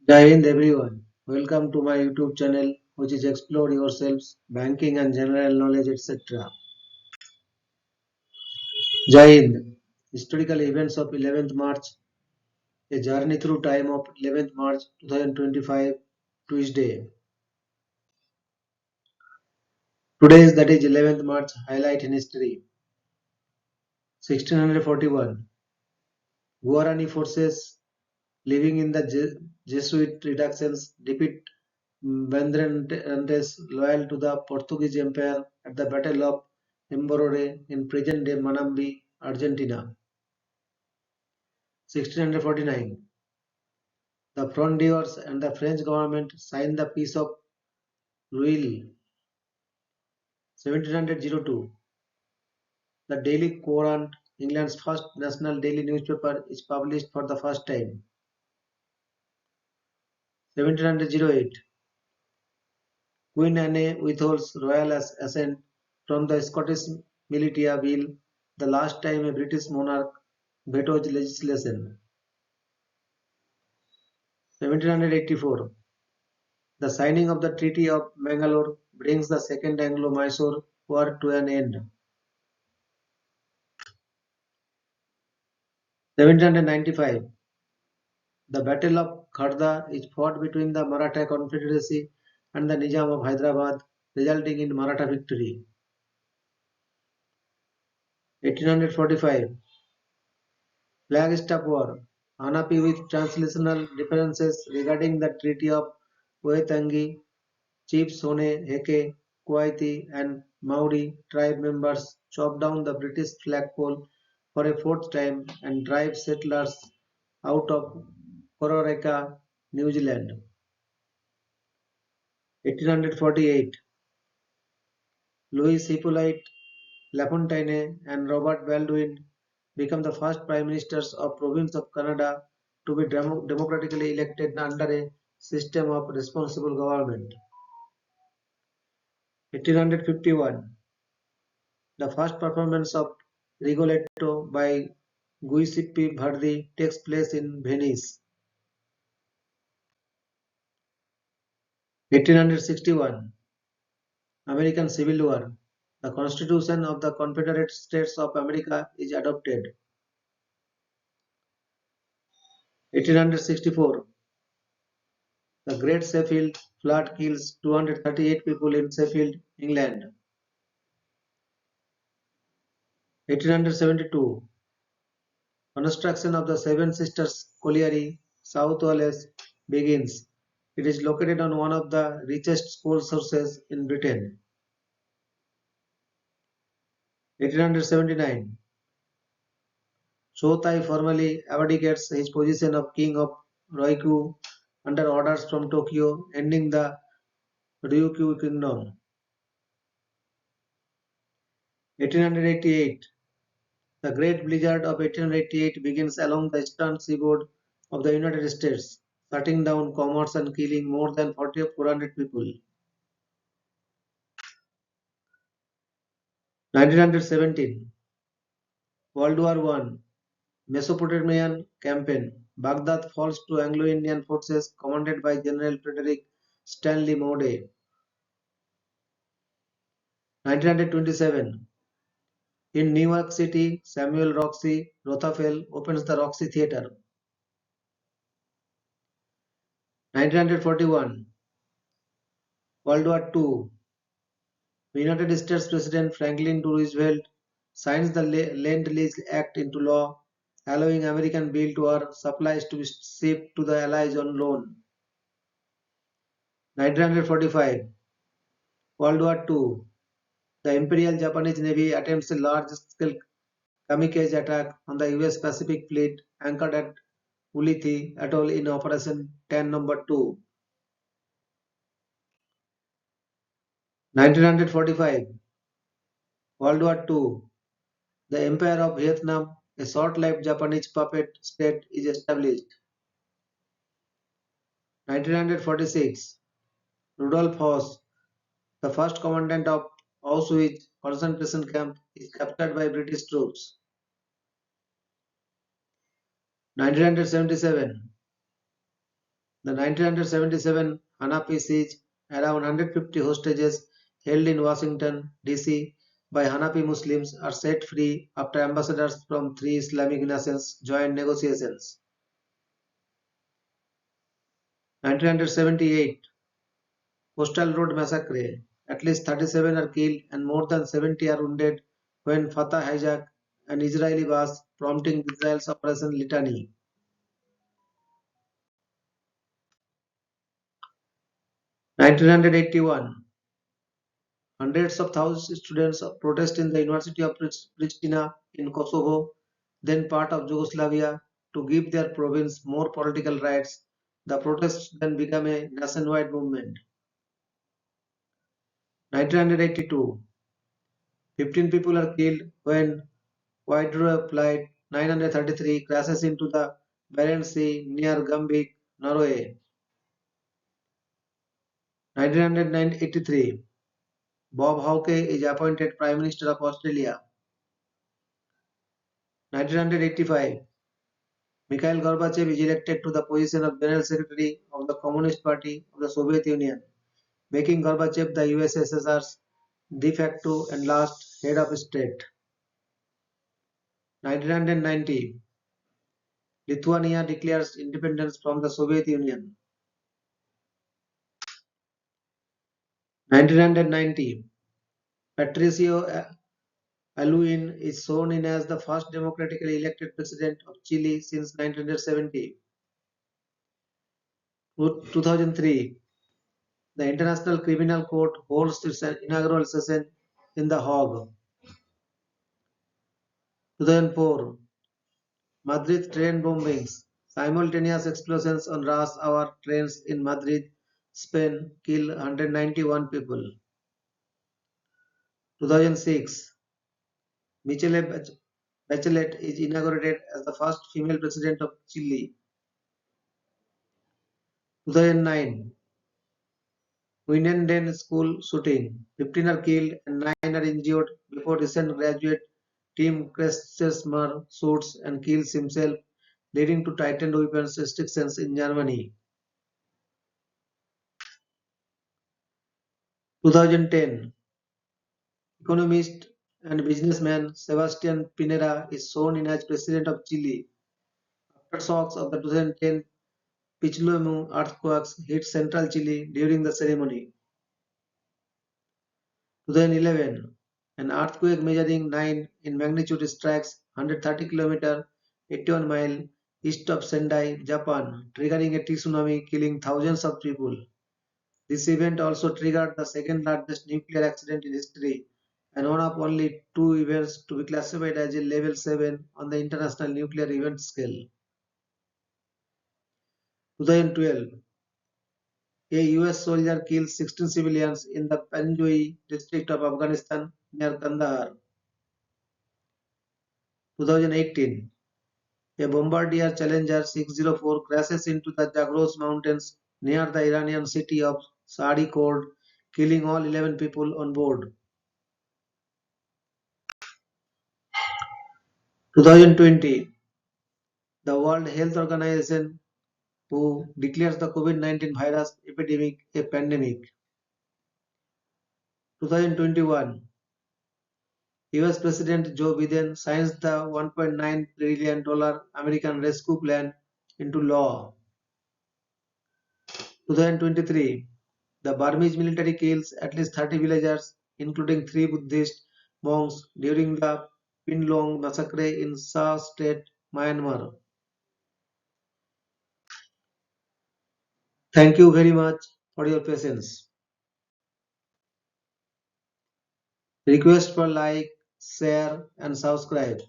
Jai Hind everyone. Welcome to my YouTube channel which is Explore Yourselves, Banking and General Knowledge etc. Jai Hind. Historical events of 11th March. A journey through time of 11th March 2025 Tuesday. Today is that is 11th March highlight in history. 1641. Guarani forces living in the Jesuit reductions defeat Bandeirantes loyal to the Portuguese Empire at the Battle of Emborore in present-day Manambi, Argentina. 1649. The Frondeurs and the French government signed the Peace of Rueil. 1702. The Daily Courant, England's first national daily newspaper, is published for the first time. 1708. Queen Anne withholds royal assent from the Scottish Militia Bill, the last time a British monarch vetoed legislation. 1784. The signing of the Treaty of Mangalore brings the Second Anglo-Mysore War to an end. 1795. The Battle of Kharda is fought between the Maratha Confederacy and the Nizam of Hyderabad, resulting in Maratha victory. 1845. Flagstaff War, unhappy with translational differences regarding the Treaty of Waitangi, chiefs Sone, Heke, Kuwaiti and Maori tribe members chop down the British flagpole for a fourth time and drive settlers out of Kororeka, New Zealand. 1848. Louis Hippolyte Lafontaine and Robert Baldwin become the first prime ministers of province of Canada to be democratically elected under a system of responsible government. 1851. The first performance of Rigoletto by Giuseppe Verdi takes place in Venice. 1861. American Civil War. The Constitution of the Confederate States of America is adopted. 1864. The Great Sheffield Flood kills 238 people in Sheffield, England. 1872. Construction of the Seven Sisters Colliery, South Wales begins. It is located on one of the richest coal sources in Britain. 1879. Chotai formally abdicates his position of king of Ryukyu under orders from Tokyo, ending the Ryukyu kingdom. 1888. The Great Blizzard of 1888 begins along the eastern seaboard of the United States, shutting down commerce and killing more than 400 people. 1917. World War I. Mesopotamian campaign. Baghdad falls to Anglo-Indian forces commanded by General Frederick Stanley Maude. 1927. In New York City, Samuel Roxy Rothafel opens the Roxy Theatre. 1941. World War II. United States President Franklin D. Roosevelt signs the Lend-Lease Act into law, allowing American built war supplies to be shipped to the Allies on loan. 1945. World War II. The Imperial Japanese Navy attempts a large-scale kamikaze attack on the US Pacific Fleet anchored at Ulithi Atoll in Operation Tan No. 2. 1945. World War II. The Empire of Vietnam, a short-lived Japanese puppet state, is established. 1946. Rudolf Hoss, the first commandant of Auschwitz concentration camp, is captured by British troops. 1977. The 1977 Hanapi siege, around 150 hostages held in Washington, D.C. by Hanapi Muslims are set free after ambassadors from three Islamic nations joined negotiations. 1978 Postal Road Massacre. At least 37 are killed and more than 70 are wounded when Fatah hijacked an Israeli bus, prompting Israel's Operation Litany. 1981 Hundreds of thousands of students protest in the University of Pristina in Kosovo, then part of Yugoslavia, to give their province more political rights. The protests then became a nationwide movement. 1982 15 people are killed when Widerøe Flight 933 crashes into the Barents Sea near Gambik, Norway. 1983 Bob Hawke is appointed Prime Minister of Australia. 1985 Mikhail Gorbachev is elected to the position of General Secretary of the Communist Party of the Soviet Union, making Gorbachev the USSR's de facto and last head of state. 1990 Lithuania declares independence from the Soviet Union. 1990 Patricio Aylwin is sworn in as the first democratically elected president of Chile since 1970. 2003 The International Criminal Court holds its inaugural session in The Hague. 2004 Madrid train bombings. Simultaneous explosions on rush hour trains in Madrid, Spain kill 191 people. 2006 Michelle Bachelet is inaugurated as the first female president of Chile. 2009 Winnenden school shooting. 15 are killed and 9 are injured before recent graduate Tim Kretschmer shoots and kills himself, leading to tightened weapons restrictions in Germany. 2010 Economist and businessman Sebastian Pinera is sworn in as President of Chile. Aftershocks of the 2010 Pichilemu earthquakes hit central Chile during the ceremony. 2011 An earthquake measuring 9 in magnitude strikes 130 km 81 mile east of Sendai, Japan, triggering a tsunami killing thousands of people. This event also triggered the second largest nuclear accident in history and one of only two events to be classified as a level 7 on the International Nuclear Event Scale. 2012 A US soldier kills 16 civilians in the Panjwai district of Afghanistan near Kandahar. 2018 A Bombardier Challenger 604 crashes into the Zagros Mountains near the Iranian city of Sariqord, killing all 11 people on board. 2020 The World Health Organization who declares the COVID-19 virus epidemic a pandemic. 2021 US President Joe Biden signs the $1.9 trillion American Rescue Plan into law. 2023 The Burmese military kills at least 30 villagers, including three Buddhist monks, during the Pinlong massacre in Sa State, Myanmar. Thank you very much for your patience. Request for like, share, and subscribe.